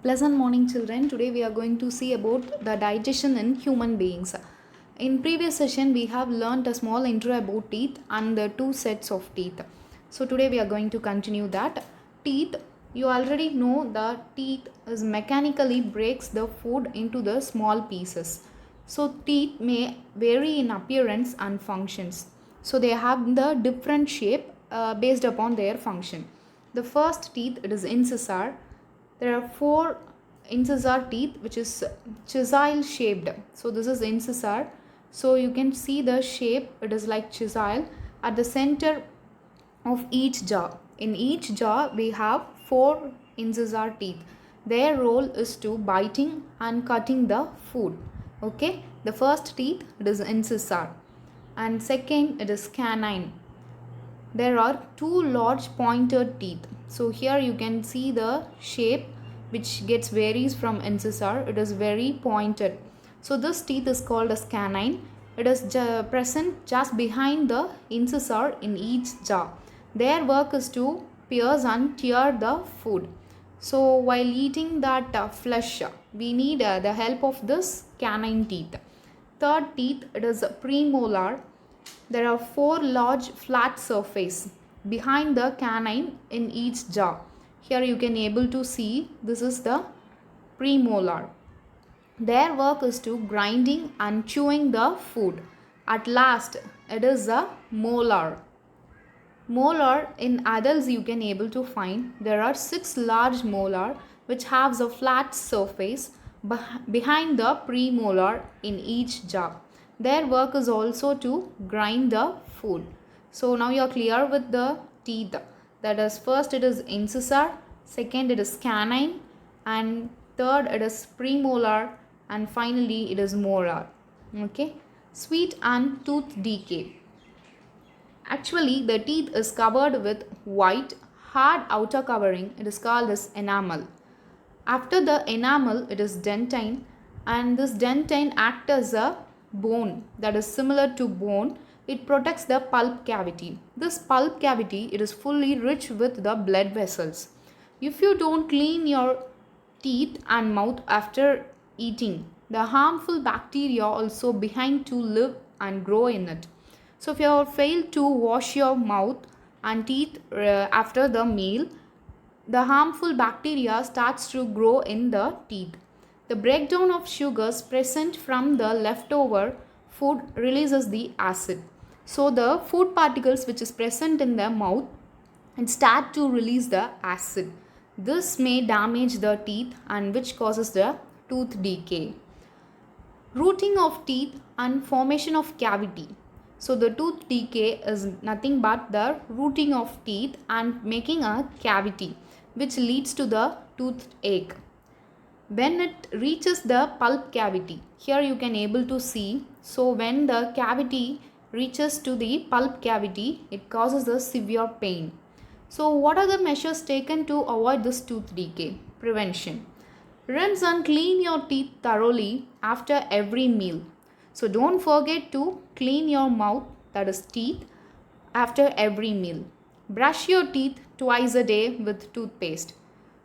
Pleasant morning, children. Today we are going to see about the digestion in human beings. In previous session, we have learnt a small intro about teeth and the two sets of teeth. So today we are going to continue that. Teeth, you already know that teeth is mechanically breaks the food into the small pieces. So teeth may vary in appearance and functions. So they have the different shape based upon their function. The first teeth, it is incisor. There are four incisor teeth which is chisel shaped. So this is incisor. So you can see the shape, it is like chisel at the center of each jaw. In each jaw we have four incisor teeth. Their role is to biting and cutting the food. Okay, the first teeth, it is incisor, and second it is canine. There are two large pointed teeth. So here you can see the shape which gets varies from incisor. It is very pointed. So this teeth is called as canine. It is present just behind the incisor in each jaw. Their work is to pierce and tear the food. So while eating that flesh, we need the help of this canine teeth. Third teeth, it is premolar. There are four large flat surface behind the canine in each jaw. Here you can able to see this is the premolar. Their work is to grinding and chewing the food. At last it is a molar. Molar in adults you can able to find there are 6 large molar which have a flat surface behind the premolar in each jaw. Their work is also to grind the food. So now you are clear with the teeth. That is, first it is incisor, second it is canine, and third it is premolar, and finally it is molar. Okay. Sweet and tooth decay. Actually, the teeth is covered with white, hard outer covering. It is called as enamel. After the enamel, it is dentine, and this dentine acts as a bone that is similar to bone. It protects the pulp cavity. This pulp cavity, it is fully rich with the blood vessels. If you don't clean your teeth and mouth after eating, the harmful bacteria also behind to live and grow in it. So if you have failed to wash your mouth and teeth after the meal, the harmful bacteria starts to grow in the teeth. The breakdown of sugars present from the leftover food releases the acid. So the food particles which is present in the mouth and start to release the acid. This may damage the teeth and which causes the tooth decay. Rooting of teeth and formation of cavity. So the tooth decay is nothing but the rooting of teeth and making a cavity which leads to the toothache. When it reaches the pulp cavity, here you can able to see. So when the cavity reaches to the pulp cavity, it causes a severe pain. So what are the measures taken to avoid this tooth decay? Prevention. Rinse and clean your teeth thoroughly after every meal. So don't forget to clean your mouth, that is teeth, after every meal. Brush your teeth twice a day with toothpaste.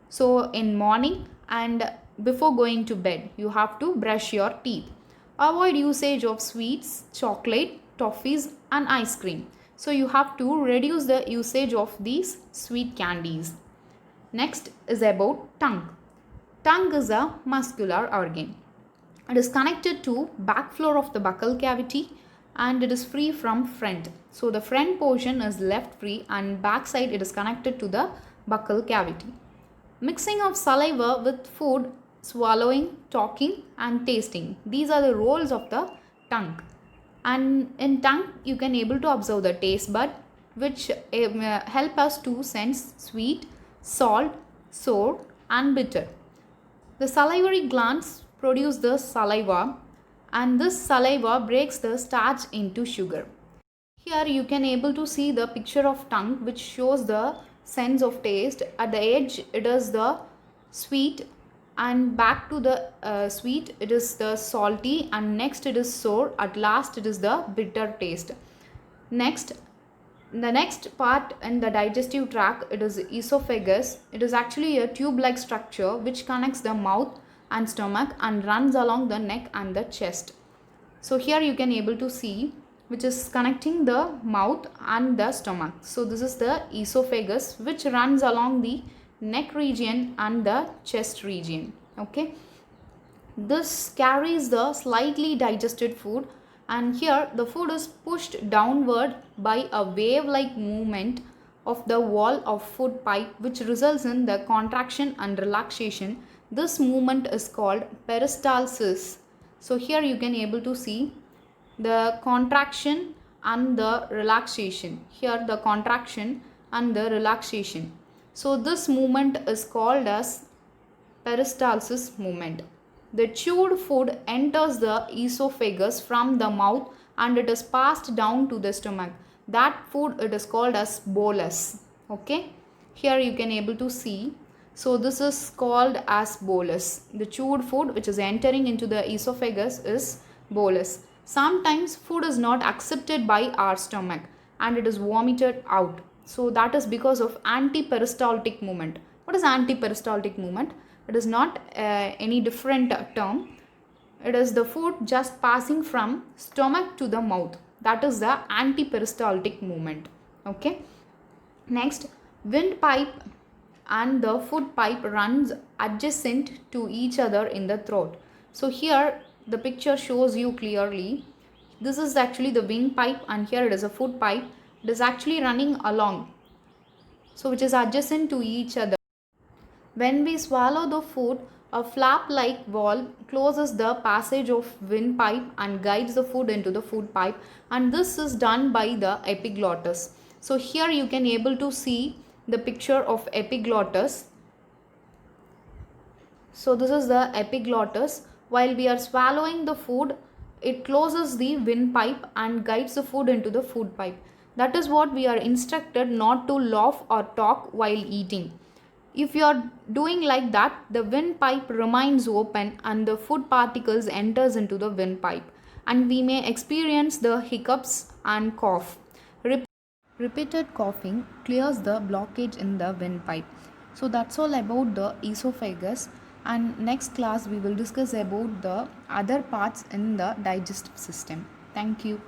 So in morning and before going to bed, you have to brush your teeth. Avoid usage of sweets, chocolate, toffees and ice cream. So you have to reduce the usage of these sweet candies. Next is about tongue. Tongue is a muscular organ. It is connected to back floor of the buccal cavity and it is free from front. So the front portion is left free and back side it is connected to the buccal cavity. Mixing of saliva with food, swallowing, talking and tasting. These are the roles of the tongue. And in tongue you can able to observe the taste bud which help us to sense sweet, salt, sour and bitter. The salivary glands produce the saliva and this saliva breaks the starch into sugar. Here you can able to see the picture of tongue which shows the sense of taste. At the edge it is the sweet and back to the sweet it is the salty and next it is sour. At last it is the bitter taste. Next The next part in the digestive tract, it is esophagus. It is actually a tube-like structure which connects the mouth and stomach and runs along the neck and the chest. So here you can able to see which is connecting the mouth and the stomach. So this is the esophagus which runs along the neck region and the chest region. Okay. This carries the slightly digested food, and here the food is pushed downward by a wave-like movement of the wall of food pipe which results in the contraction and relaxation. This movement is called peristalsis. So here you can able to see the contraction and the relaxation. Here the contraction and the relaxation. So this movement is called as peristalsis movement. The chewed food enters the esophagus from the mouth and it is passed down to the stomach. That food it is called as bolus. Okay. Here you can able to see. So this is called as bolus. The chewed food which is entering into the esophagus is bolus. Sometimes food is not accepted by our stomach and it is vomited out. So that is because of antiperistaltic movement. What is antiperistaltic movement? It is not any different term. It is the food just passing from stomach to the mouth. That is the antiperistaltic movement. Okay. Next, windpipe and the food pipe runs adjacent to each other in the throat. So here the picture shows you clearly. This is actually the windpipe and here it is a food pipe. It is actually running along. So which is adjacent to each other. When we swallow the food, a flap-like valve closes the passage of windpipe and guides the food into the food pipe, and this is done by the epiglottis. So here you can able to see the picture of epiglottis. So this is the epiglottis. While we are swallowing the food, it closes the windpipe and guides the food into the food pipe. That is what we are instructed not to laugh or talk while eating. If you are doing like that, the windpipe remains open and the food particles enters into the windpipe and we may experience the hiccups and cough. Repeated coughing clears the blockage in the windpipe. So that's all about the esophagus, and next class we will discuss about the other parts in the digestive system. Thank you.